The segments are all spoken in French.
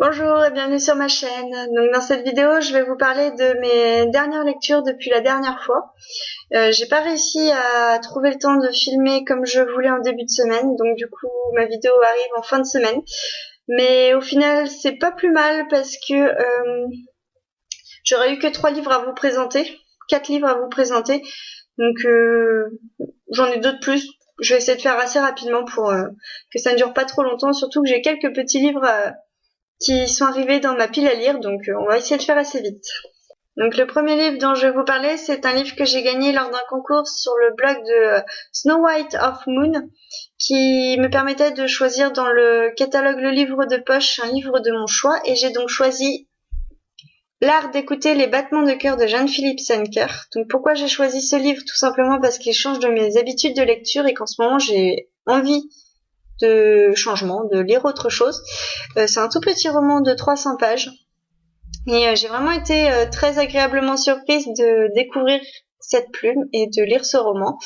Bonjour et bienvenue sur ma chaîne. Donc dans cette vidéo, je vais vous parler de mes dernières lectures depuis la dernière fois. J'ai pas réussi à trouver le temps de filmer comme je voulais en début de semaine, donc du coup ma vidéo arrive en fin de semaine. Mais au final, c'est pas plus mal parce que j'aurais eu que 3 livres à vous présenter, 4 livres à vous présenter. Donc j'en ai 2 de plus. Je vais essayer de faire assez rapidement pour que ça ne dure pas trop longtemps, surtout que j'ai quelques petits livres qui sont arrivés dans ma pile à lire, donc on va essayer de faire assez vite. Donc le premier livre dont je vais vous parler, c'est un livre que j'ai gagné lors d'un concours sur le blog de Snow White of Moon, qui me permettait de choisir dans le catalogue Le Livre de Poche un livre de mon choix, et j'ai donc choisi L'Art d'écouter les battements de cœur de Jeanne-Philippe Senker. Donc pourquoi j'ai choisi ce livre? Tout simplement parce qu'il change de mes habitudes de lecture et qu'en ce moment j'ai envie de changement, de lire autre chose. C'est un tout petit roman de 300 pages et j'ai vraiment été très agréablement surprise de découvrir cette plume et de lire ce roman.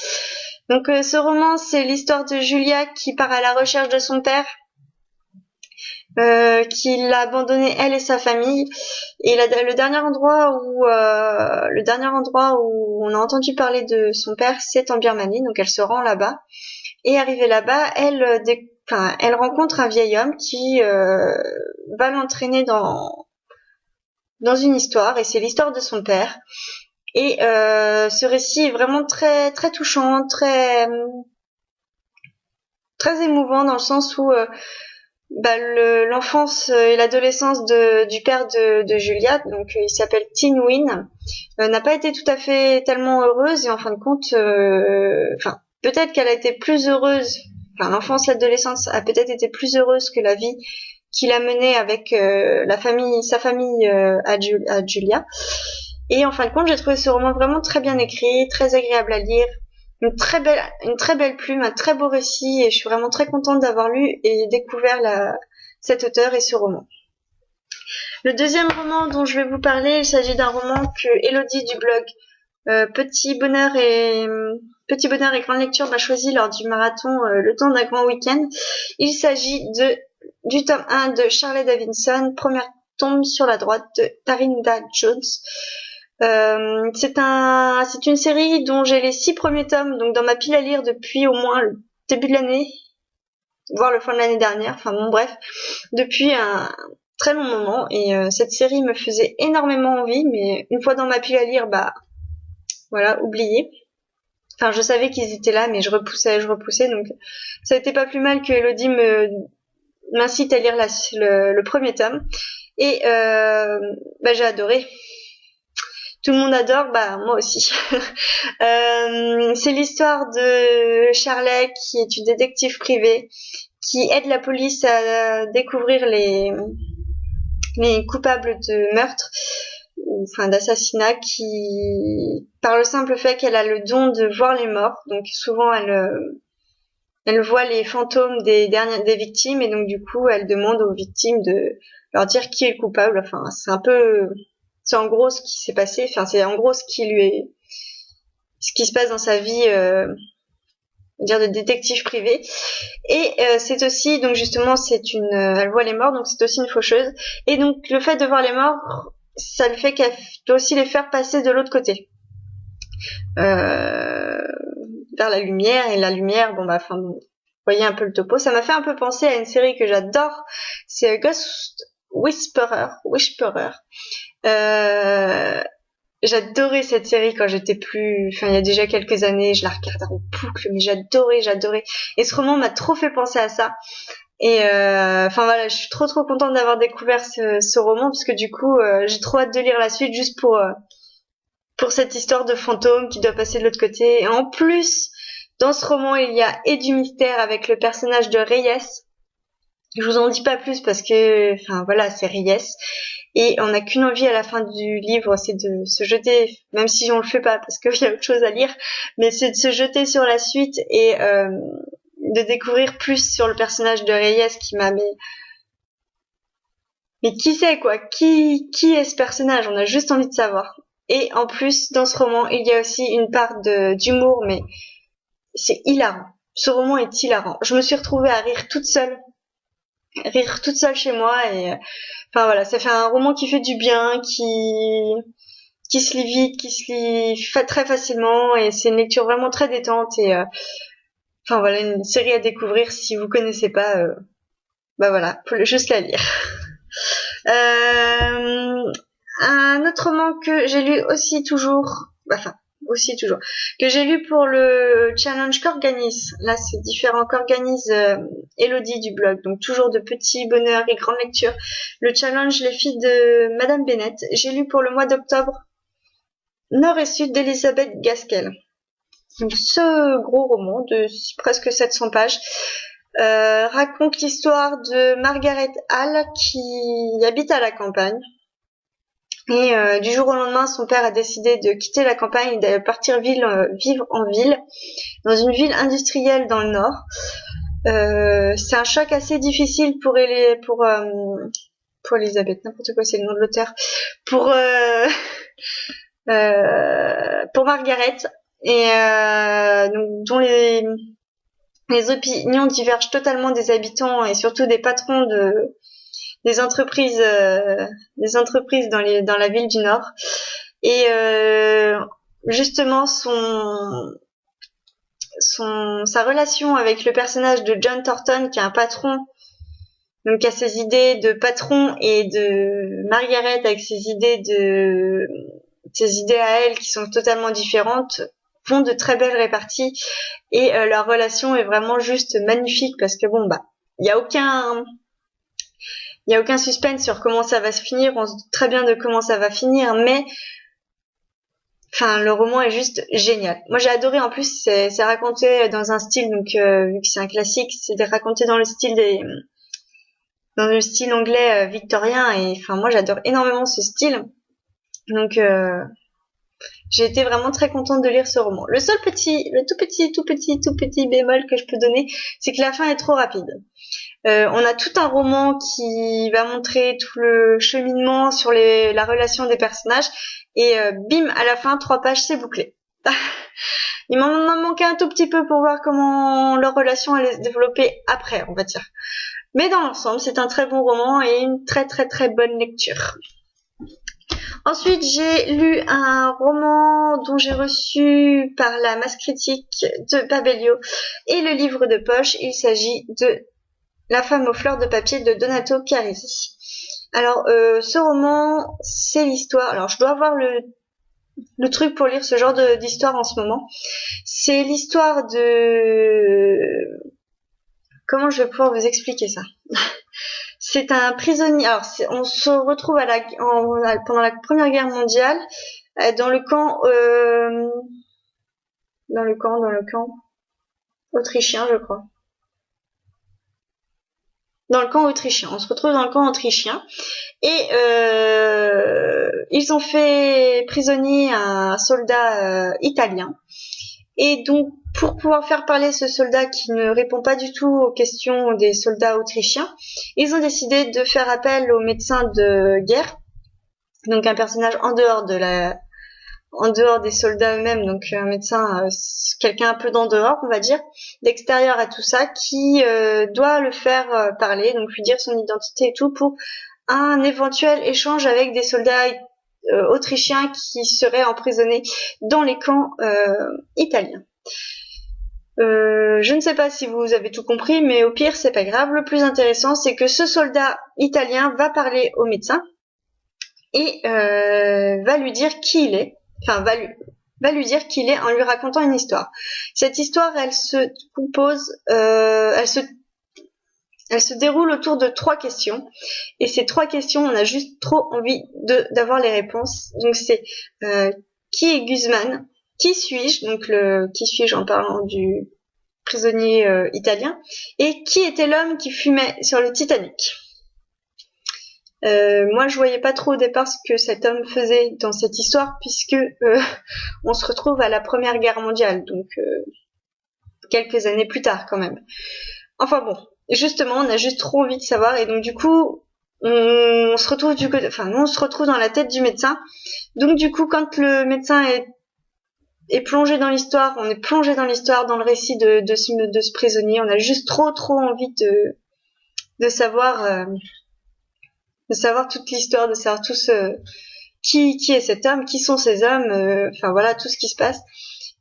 Donc ce roman, c'est l'histoire de Julia qui part à la recherche de son père, qui l'a abandonné elle et sa famille, et le dernier endroit où on a entendu parler de son père, c'est en Birmanie. Donc elle se rend là-bas. Et arrivée là-bas, elle rencontre un vieil homme qui va l'entraîner dans une histoire, et c'est l'histoire de son père. Et ce récit est vraiment très très touchant, très émouvant, dans le sens où l'enfance et l'adolescence du père de Julia, donc il s'appelle Tin Win, n'a pas été tout à fait tellement heureuse, et en fin de compte, peut-être qu'elle a été plus heureuse, l'enfance, l'adolescence a peut-être été plus heureuse que la vie qu'il a menée avec sa famille à Julia. Et en fin de compte, j'ai trouvé ce roman vraiment très bien écrit, très agréable à lire, une très belle plume, un très beau récit, et je suis vraiment très contente d'avoir lu et découvert cet auteur et ce roman. Le deuxième roman dont je vais vous parler, il s'agit d'un roman que Elodie du blog Petit bonheur et grande lecture m'a choisi lors du marathon Le temps d'un grand week-end. Il s'agit du tome 1 de Charlotte Davidson, Première tombe sur la droite de Tarinda Jones. C'est une série dont j'ai les 6 premiers tomes, donc dans ma pile à lire depuis au moins le début de l'année, voire le fin de l'année dernière, depuis un très long moment, et cette série me faisait énormément envie, mais une fois dans ma pile à lire, oublié. Je savais qu'ils étaient là, mais je repoussais, donc ça n'était pas plus mal que Elodie m'incite à lire le premier tome, et j'ai adoré. Tout le monde adore, moi aussi. C'est l'histoire de Charlet, qui est une détective privée, qui aide la police à découvrir les coupables de meurtre, d'assassinat, qui, par le simple fait qu'elle a le don de voir les morts, donc souvent elle voit les fantômes des victimes, et donc du coup elle demande aux victimes de leur dire qui est le coupable. C'est en gros ce qui s'est passé, c'est en gros ce qui se passe dans sa vie, de détective privé. Et c'est aussi, donc justement, elle voit les morts, donc c'est aussi une faucheuse. Et donc le fait de voir les morts, ça le fait qu'elle doit aussi les faire passer de l'autre côté, vers la lumière. Et la lumière, vous voyez un peu le topo. Ça m'a fait un peu penser à une série que j'adore, c'est Ghost Whisperer. J'adorais cette série quand j'étais il y a déjà quelques années, je la regardais en boucle, mais j'adorais. Et ce roman m'a trop fait penser à ça. Et je suis trop contente d'avoir découvert ce roman, parce que du coup, j'ai trop hâte de lire la suite, juste pour cette histoire de fantôme qui doit passer de l'autre côté. Et en plus, dans ce roman, il y a du mystère avec le personnage de Reyes. Je vous en dis pas plus parce que, c'est Reyes. Et on n'a qu'une envie à la fin du livre, c'est de se jeter, même si on le fait pas parce qu'il y a autre chose à lire, mais c'est de se jeter sur la suite et de découvrir plus sur le personnage de Reyes, qui m'a mais qui c'est, quoi, qui est ce personnage? On a juste envie de savoir. Et en plus, dans ce roman, il y a aussi une part d'humour, mais c'est hilarant. Ce roman est hilarant. Je me suis retrouvée à rire toute seule rire toute seule chez moi et enfin voilà, ça fait un roman qui fait du bien, qui se lit vite, qui se lit très facilement et c'est une lecture vraiment très détente et enfin voilà, une série à découvrir si vous connaissez pas, bah voilà, faut juste la lire. Un autre roman que j'ai lu aussi toujours, que j'ai lu pour le challenge qu'organise, là c'est différent, qu'organise Elodie du blog, donc toujours de petits bonheurs et grandes lectures. Le challenge Les filles de Madame Bennett, j'ai lu pour le mois d'octobre Nord et Sud d'Elisabeth Gaskell. Donc, ce gros roman de presque 700 pages raconte l'histoire de Margaret Hall qui habite à la campagne. Et du jour au lendemain, son père a décidé de quitter la campagne et de partir vivre en ville, dans une ville industrielle dans le nord. C'est un choc assez difficile pour Elisabeth, n'importe quoi, c'est le nom de l'auteur. Pour Margaret, et donc, dont les opinions divergent totalement des habitants et surtout des patrons des entreprises dans la ville du Nord. Et justement sa relation avec le personnage de John Thornton, qui est un patron, donc qui a ses idées de patron, et de Margaret avec ses idées à elle qui sont totalement différentes, font de très belles réparties et leur relation est vraiment juste magnifique parce que bon bah il y a aucun suspense sur comment ça va se finir, on se doute très bien de comment ça va finir, mais enfin le roman est juste génial. Moi j'ai adoré, en plus c'est raconté dans un style, donc vu que c'est un classique, c'est raconté dans le style anglais victorien, et enfin moi j'adore énormément ce style. Donc j'ai été vraiment très contente de lire ce roman. Le tout petit bémol que je peux donner, c'est que la fin est trop rapide. On a tout un roman qui va montrer tout le cheminement sur la relation des personnages, et bim, à la fin, 3 pages, c'est bouclé. Il m'en manquait un tout petit peu pour voir comment leur relation allait se développer après, on va dire. Mais dans l'ensemble, c'est un très bon roman et une très très très bonne lecture. Ensuite, j'ai lu un roman dont j'ai reçu par la masse critique de Babelio et le livre de poche. Il s'agit de La femme aux fleurs de papier de Donato Carisi. Alors, ce roman, c'est l'histoire. Alors, je dois avoir le truc pour lire ce genre d'histoire en ce moment. C'est l'histoire de... Comment je vais pouvoir vous expliquer ça? C'est un prisonnier. Alors, on se retrouve pendant la Première Guerre mondiale dans le camp autrichien, je crois. Dans le camp autrichien. On se retrouve dans le camp autrichien et ils ont fait prisonnier un soldat italien. Et donc, pour pouvoir faire parler ce soldat qui ne répond pas du tout aux questions des soldats autrichiens, ils ont décidé de faire appel au médecin de guerre, donc un personnage en dehors des soldats eux-mêmes, donc un médecin, quelqu'un un peu d'en dehors, on va dire, d'extérieur à tout ça, qui doit le faire parler, donc lui dire son identité et tout, pour un éventuel échange avec des soldats autrichiens qui seraient emprisonnés dans les camps italiens. Je ne sais pas si vous avez tout compris, mais au pire, c'est pas grave. Le plus intéressant, c'est que ce soldat italien va parler au médecin et va lui dire qui il est. Enfin, va lui dire qui il est en lui racontant une histoire. Cette histoire, elle se déroule autour de 3 questions. Et ces 3 questions, on a juste trop envie d'avoir les réponses. Donc c'est qui est Guzman? Qui suis-je? Donc qui suis-je en parlant du prisonnier italien. Et qui était l'homme qui fumait sur le Titanic? Moi, je voyais pas trop au départ ce que cet homme faisait dans cette histoire, puisque on se retrouve à la Première Guerre mondiale, donc quelques années plus tard quand même. Enfin bon, justement, on a juste trop envie de savoir, et donc du coup, on se retrouve nous on se retrouve dans la tête du médecin. Donc du coup, quand le médecin est plongé dans l'histoire, on est plongé dans l'histoire, dans le récit de ce prisonnier. On a juste trop envie de savoir toute l'histoire, de savoir tout qui est cet homme, qui sont ces hommes, enfin voilà, tout ce qui se passe.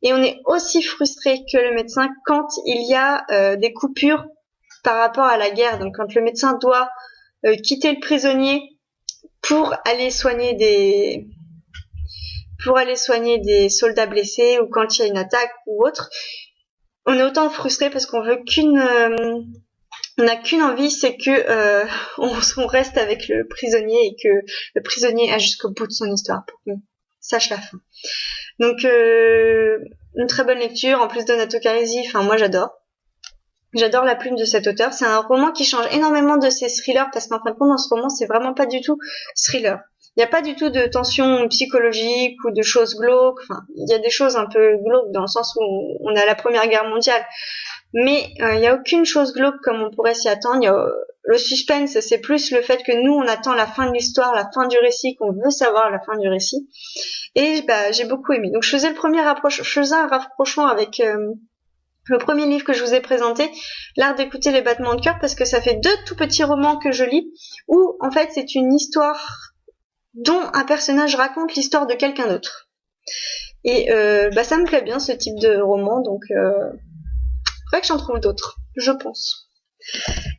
Et on est aussi frustré que le médecin quand il y a des coupures par rapport à la guerre. Donc quand le médecin doit quitter le prisonnier pour aller soigner des soldats blessés, ou quand il y a une attaque ou autre, on est autant frustré parce qu'on veut on n'a qu'une envie, c'est que on reste avec le prisonnier et que le prisonnier a jusqu'au bout de son histoire pour qu'on sache la fin. Donc une très bonne lecture, en plus de Donato Carisi, enfin moi j'adore la plume de cet auteur. C'est un roman qui change énormément de ses thrillers, parce qu'en fin de compte dans ce roman c'est vraiment pas du tout thriller. Il n'y a pas du tout de tension psychologique ou de choses glauques. Enfin, il y a des choses un peu glauques dans le sens où on est à la Première Guerre mondiale, mais il n'y a aucune chose glauque comme on pourrait s'y attendre. Le suspense, c'est plus le fait que nous on attend la fin de l'histoire, la fin du récit, qu'on veut savoir la fin du récit. Et j'ai beaucoup aimé. Donc je faisais un rapprochement avec le premier livre que je vous ai présenté, L'art d'écouter les battements de cœur, parce que ça fait 2 tout petits romans que je lis, où en fait c'est une histoire dont un personnage raconte l'histoire de quelqu'un d'autre. Et ça me plaît bien ce type de roman, donc faudrait que j'en trouve d'autres, je pense.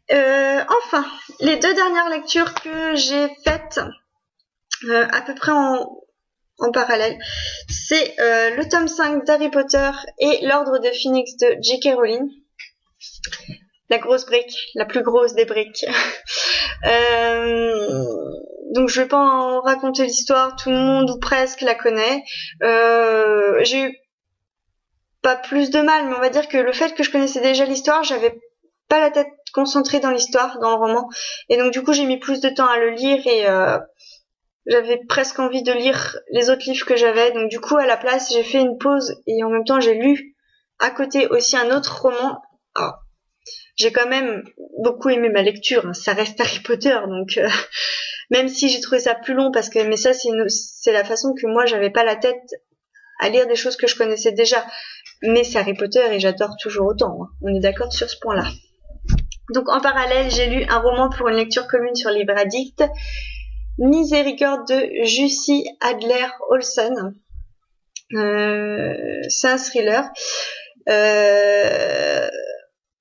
Enfin, les 2 dernières lectures que j'ai faites à peu près en parallèle, c'est le tome 5 d'Harry Potter et l'Ordre de Phénix de J.K. Rowling. La grosse brique, la plus grosse des briques. Donc je vais pas en raconter l'histoire, tout le monde ou presque la connaît. J'ai eu pas plus de mal, mais on va dire que le fait que je connaissais déjà l'histoire, j'avais pas la tête concentrée dans l'histoire, dans le roman, et donc du coup j'ai mis plus de temps à le lire, et j'avais presque envie de lire les autres livres que j'avais, donc du coup à la place j'ai fait une pause et en même temps j'ai lu à côté aussi un autre roman. Alors, j'ai quand même beaucoup aimé ma lecture, hein. Ça reste Harry Potter, donc même si j'ai trouvé ça plus long, mais ça c'est la façon que moi j'avais pas la tête à lire des choses que je connaissais déjà, mais c'est Harry Potter et j'adore toujours autant, hein. On est d'accord sur ce point-là. Donc en parallèle j'ai lu un roman pour une lecture commune sur Livre Addict, Miséricorde de Jussi Adler-Olsen. C'est un thriller.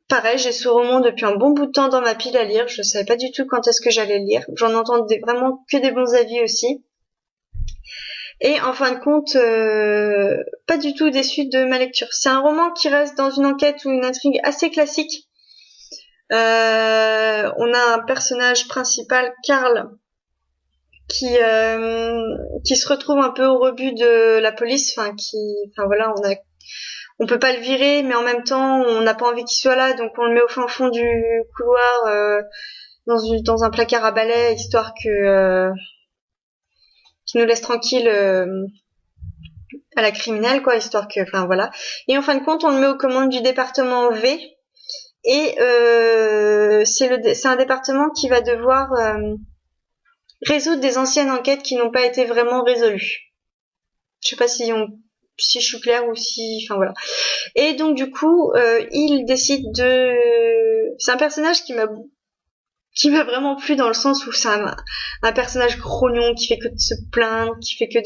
Pareil, j'ai ce roman depuis un bon bout de temps dans ma pile à lire. Je savais pas du tout quand est-ce que j'allais le lire. J'en entendais vraiment que des bons avis aussi. Et en fin de compte, pas du tout déçue de ma lecture. C'est un roman qui reste dans une enquête ou une intrigue assez classique. On a un personnage principal, Karl, qui se retrouve un peu au rebut de la police, voilà, on peut pas le virer, mais en même temps on n'a pas envie qu'il soit là, donc on le met au fin fond du couloir, dans un placard à balai, histoire que qu'il nous laisse tranquille à la criminelle, quoi, histoire que, enfin voilà. Et en fin de compte on le met aux commandes du département V, et c'est un département qui va devoir résoudre des anciennes enquêtes qui n'ont pas été vraiment résolues. Je sais pas si je suis claire ou si, enfin voilà. Et donc du coup, il décide c'est un personnage qui m'a vraiment plu, dans le sens où c'est un personnage grognon qui fait que de se plaindre, qui fait que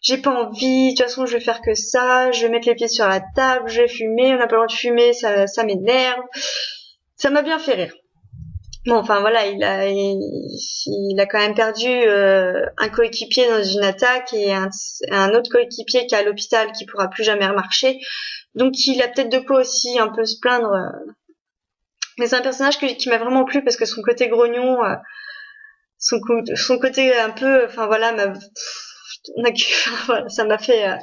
j'ai pas envie, de toute façon je vais faire que ça, je vais mettre les pieds sur la table, je vais fumer, on n'a pas le droit de fumer, ça m'énerve. Ça m'a bien fait rire. Bon, enfin voilà, il a quand même perdu un coéquipier dans une attaque, et un autre coéquipier qui est à l'hôpital, qui pourra plus jamais remarcher. Donc il a peut-être de quoi aussi un peu se plaindre. Mais c'est un personnage qui m'a vraiment plu, parce que son côté grognon, son côté un peu, enfin voilà, voilà, ça m'a fait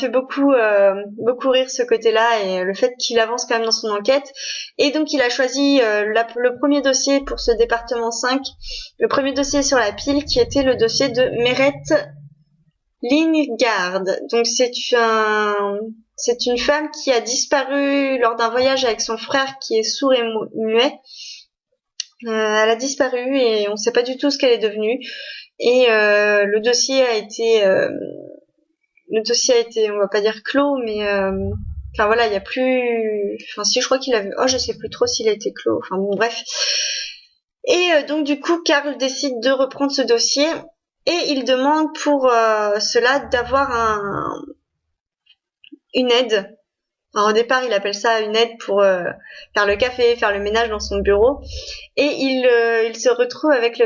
beaucoup rire, ce côté-là, et le fait qu'il avance quand même dans son enquête. Et donc il a choisi le premier dossier pour ce département 5, le premier dossier sur la pile, qui était le dossier de Meret Lyngard. Donc c'est une femme qui a disparu lors d'un voyage avec son frère, qui est sourd et muet. Elle a disparu et on sait pas du tout ce qu'elle est devenue. Et le dossier a été, on va pas dire clos, mais enfin voilà, il y a plus, enfin si, je crois qu'il avait, je sais plus trop s'il a été clos. Enfin bon, bref. Et donc du coup, Karl décide de reprendre ce dossier et il demande pour cela d'avoir une aide. Alors au départ, il appelle ça une aide pour faire le café, faire le ménage dans son bureau. Et il se retrouve avec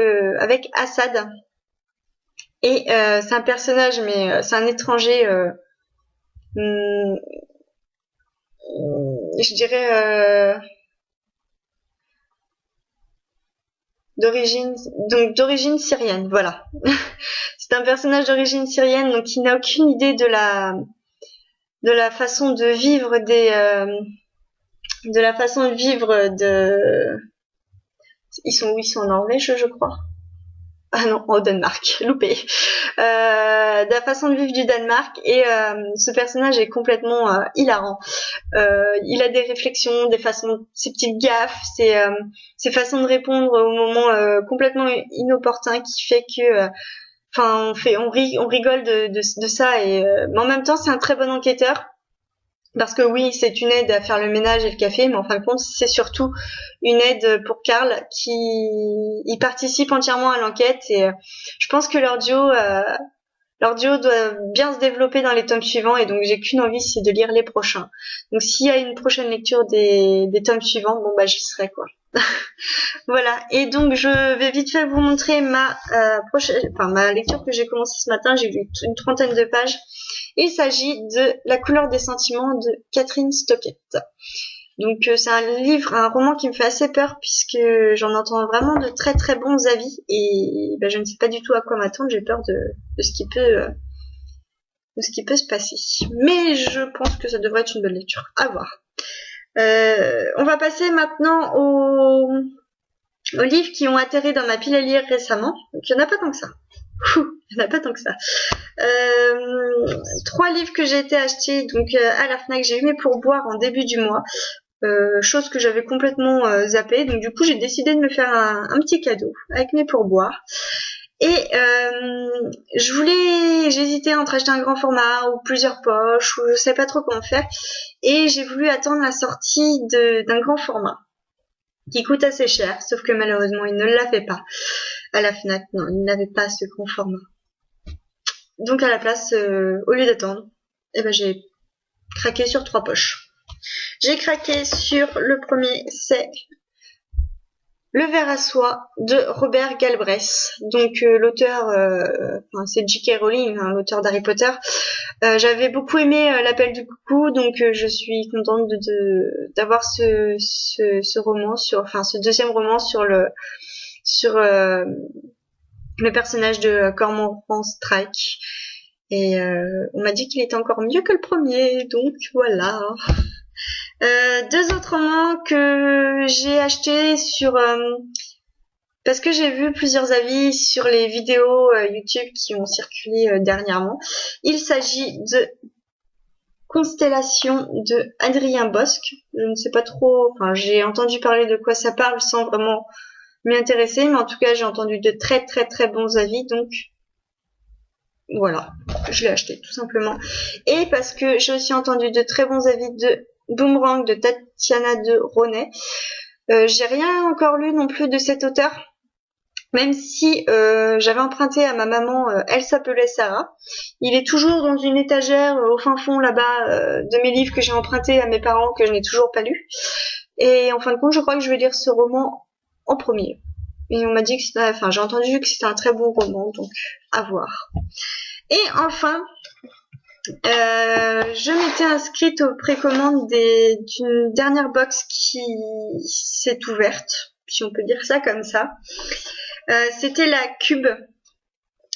Assad. Et c'est un personnage, mais c'est un étranger, je dirais d'origine syrienne. Voilà. C'est un personnage d'origine syrienne, donc il n'a aucune idée de la façon de vivre ils sont où? Ils sont en Norvège, je crois. Ah non, au Danemark, loupé. De la façon de vivre du Danemark, et ce personnage est complètement hilarant. Il a des réflexions, ses petites gaffes, ses façons de répondre au moment complètement inopportun, qui fait que on rigole de ça, mais en même temps c'est un très bon enquêteur. Parce que oui, c'est une aide à faire le ménage et le café, mais en fin de compte, c'est surtout une aide pour Karl il participe entièrement à l'enquête, et je pense que leur duo doit bien se développer dans les tomes suivants, et donc j'ai qu'une envie, c'est de lire les prochains. Donc s'il y a une prochaine lecture des tomes suivants, bon bah j'y serai quoi. Voilà, et donc je vais vite fait vous montrer ma lecture que j'ai commencée ce matin. J'ai lu une 30aine de pages. Il s'agit de La couleur des sentiments de Catherine Stockett. Donc c'est un roman qui me fait assez peur, puisque j'en entends vraiment de très très bons avis, et je ne sais pas du tout à quoi m'attendre. J'ai peur de ce qui peut se passer. Mais je pense que ça devrait être une bonne lecture. À voir. On va passer maintenant aux livres qui ont atterri dans ma pile à lire récemment. Donc il n'y en a pas tant que ça. Il n'y en a pas tant que ça. 3 livres que j'ai été acheter donc à la Fnac. J'ai eu mes pourboires en début du mois. Chose que j'avais complètement zappée. Donc du coup j'ai décidé de me faire un petit cadeau avec mes pourboires. Et j'hésitais entre acheter un grand format ou plusieurs poches, ou je sais pas trop comment faire. Et j'ai voulu attendre la sortie d'un grand format qui coûte assez cher, sauf que malheureusement il ne l'avait pas à la Fnac. Non, il n'avait pas ce grand format. Donc à la place, au lieu d'attendre, j'ai craqué sur 3 poches. J'ai craqué sur le premier, c'est Le ver à soie de Robert Galbraith. Donc l'auteur, c'est J.K. Rowling, l'auteur d'Harry Potter. J'avais beaucoup aimé L'appel du coucou, donc je suis contente d'avoir ce roman ce deuxième roman sur le personnage de Cormoran Strike. Et on m'a dit qu'il était encore mieux que le premier, donc voilà. 2 autres romans que j'ai achetés parce que j'ai vu plusieurs avis sur les vidéos YouTube qui ont circulé dernièrement. Il s'agit de Constellation de Adrien Bosc. Je ne sais pas trop, j'ai entendu parler de quoi ça parle sans vraiment m'y intéresser, mais en tout cas j'ai entendu de très très très bons avis, donc voilà, je l'ai acheté tout simplement. Et parce que j'ai aussi entendu de très bons avis de Boomerang de Tatiana de Ronet. J'ai rien encore lu non plus de cet auteur, même si j'avais emprunté à ma maman Elle s'appelait Sarah. Il est toujours dans une étagère au fin fond là-bas de mes livres que j'ai empruntés à mes parents, que je n'ai toujours pas lu. Et en fin de compte, je crois que je vais lire ce roman en premier. Et on m'a dit que j'ai entendu que c'était un très bon roman, donc à voir. Et enfin, je m'étais inscrite aux précommandes d'une dernière box qui s'est ouverte, si on peut dire ça comme ça. C'était la Cube.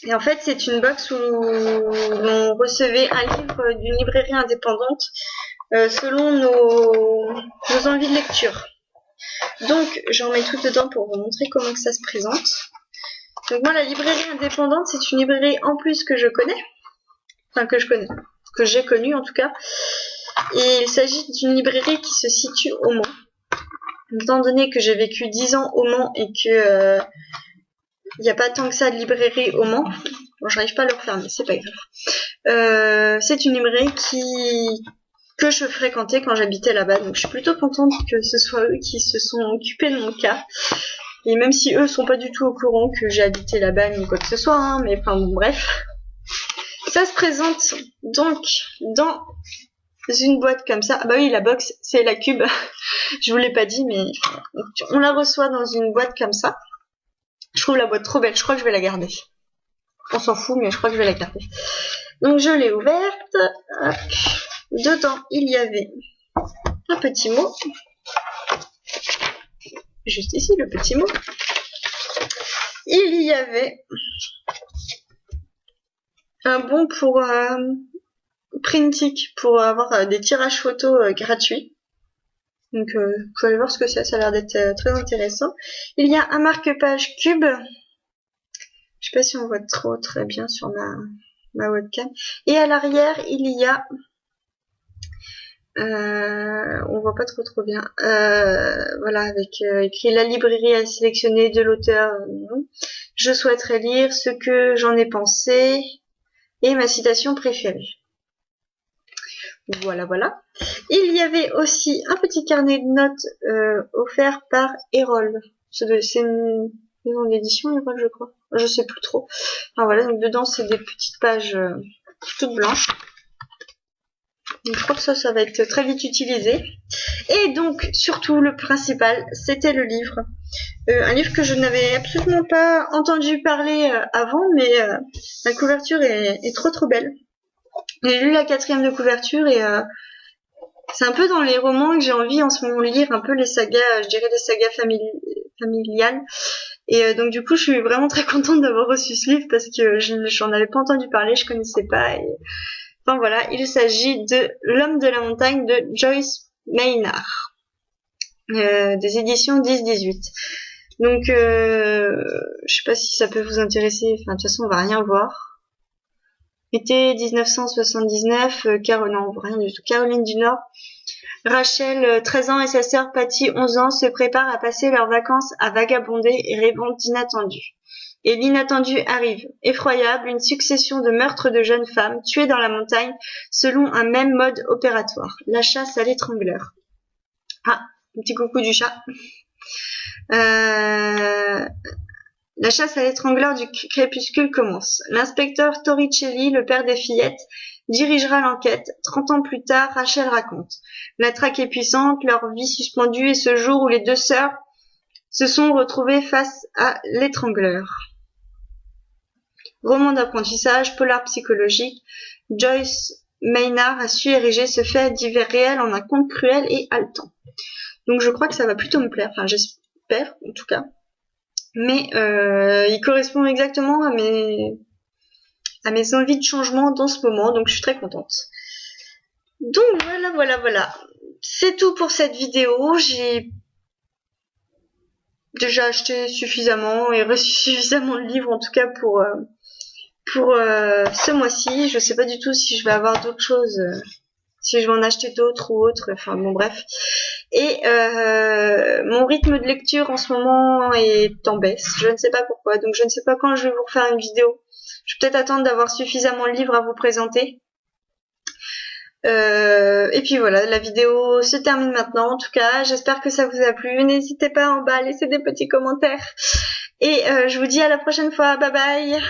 Et en fait, c'est une box où on recevait un livre d'une librairie indépendante selon nos envies de lecture. Donc, j'en mets tout dedans pour vous montrer comment que ça se présente. Donc moi, la librairie indépendante, c'est une librairie en plus que je connais. Que j'ai connue en tout cas. Et il s'agit d'une librairie qui se situe au Mans. Étant donné que j'ai vécu 10 ans au Mans et que il n'y a pas tant que ça de librairie au Mans, bon, j'arrive pas à le refaire, mais c'est pas grave. C'est une librairie que je fréquentais quand j'habitais là-bas, donc je suis plutôt contente que ce soit eux qui se sont occupés de mon cas. Et même si eux sont pas du tout au courant que j'ai habité là-bas ni quoi que ce soit, hein, mais enfin bon, bref. Ça se présente donc dans une boîte comme ça. Ah bah oui, la box, c'est la cube. Je vous l'ai pas dit, mais on la reçoit dans une boîte comme ça. Je trouve la boîte trop belle, je crois que je vais la garder. On s'en fout, mais je crois que je vais la garder. Donc je l'ai ouverte. Hop. Dedans, il y avait un petit mot. Juste ici, le petit mot. Il y avait un bon pour Printic pour avoir des tirages photos gratuits. Donc vous allez voir ce que c'est, ça a l'air d'être très intéressant. Il y a un marque-page cube. Je sais pas si on voit trop très bien sur ma webcam. Et à l'arrière, il y a on voit pas trop bien. Voilà, avec écrit la librairie à sélectionner de l'auteur. Je souhaiterais lire ce que j'en ai pensé et ma citation préférée. Voilà. Il y avait aussi un petit carnet de notes offert par Erol. C'est une maison d'édition, Erol, je crois. Je sais plus trop. Enfin voilà, donc dedans c'est des petites pages toutes blanches. Donc, je crois que ça va être très vite utilisé. Et donc, surtout, le principal, c'était le livre. Un livre que je n'avais absolument pas entendu parler avant, mais la couverture est trop belle. J'ai lu la 4e de couverture et c'est un peu dans les romans que j'ai envie en ce moment de lire, un peu les sagas, je dirais les sagas familiales. Et donc du coup, je suis vraiment très contente d'avoir reçu ce livre parce que j'en avais pas entendu parler, je connaissais pas. Et enfin voilà, il s'agit de L'homme de la montagne de Joyce Maynard, des éditions 10-18. Donc, je sais pas si ça peut vous intéresser. Enfin, de toute façon, on va rien voir. Été 1979, non, rien du tout. Caroline du Nord. Rachel, 13 ans, et sa sœur Patty, 11 ans, se préparent à passer leurs vacances à vagabonder et rêvant d'inattendu. Et l'inattendu arrive. Effroyable, une succession de meurtres de jeunes femmes tuées dans la montagne selon un même mode opératoire. La chasse à l'étrangleur. Ah, un petit coucou du chat. La chasse à l'étrangleur du crépuscule commence. L'inspecteur Torricelli, le père des fillettes, dirigera l'enquête. 30 ans plus tard, Rachel raconte. La traque est puissante, leur vie suspendue, et ce jour où les deux sœurs se sont retrouvées face à l'étrangleur. Roman d'apprentissage, polar psychologique, Joyce Maynard a su ériger ce fait divers réel en un conte cruel et haletant. Donc je crois que ça va plutôt me plaire, enfin j'espère en tout cas. Mais il correspond exactement à mes envies de changement dans ce moment, donc je suis très contente. Donc voilà. C'est tout pour cette vidéo. J'ai déjà acheté suffisamment et reçu suffisamment de livres en tout cas pour ce mois-ci. Je sais pas du tout si je vais avoir d'autres choses, si je vais en acheter d'autres ou autres, enfin bon bref. Et mon rythme de lecture en ce moment est en baisse, je ne sais pas pourquoi, donc je ne sais pas quand je vais vous refaire une vidéo. Je vais peut-être attendre d'avoir suffisamment de livres à vous présenter. Et puis voilà, la vidéo se termine maintenant. En tout cas, j'espère que ça vous a plu. N'hésitez pas en bas à laisser des petits commentaires. Et je vous dis à la prochaine fois. Bye bye.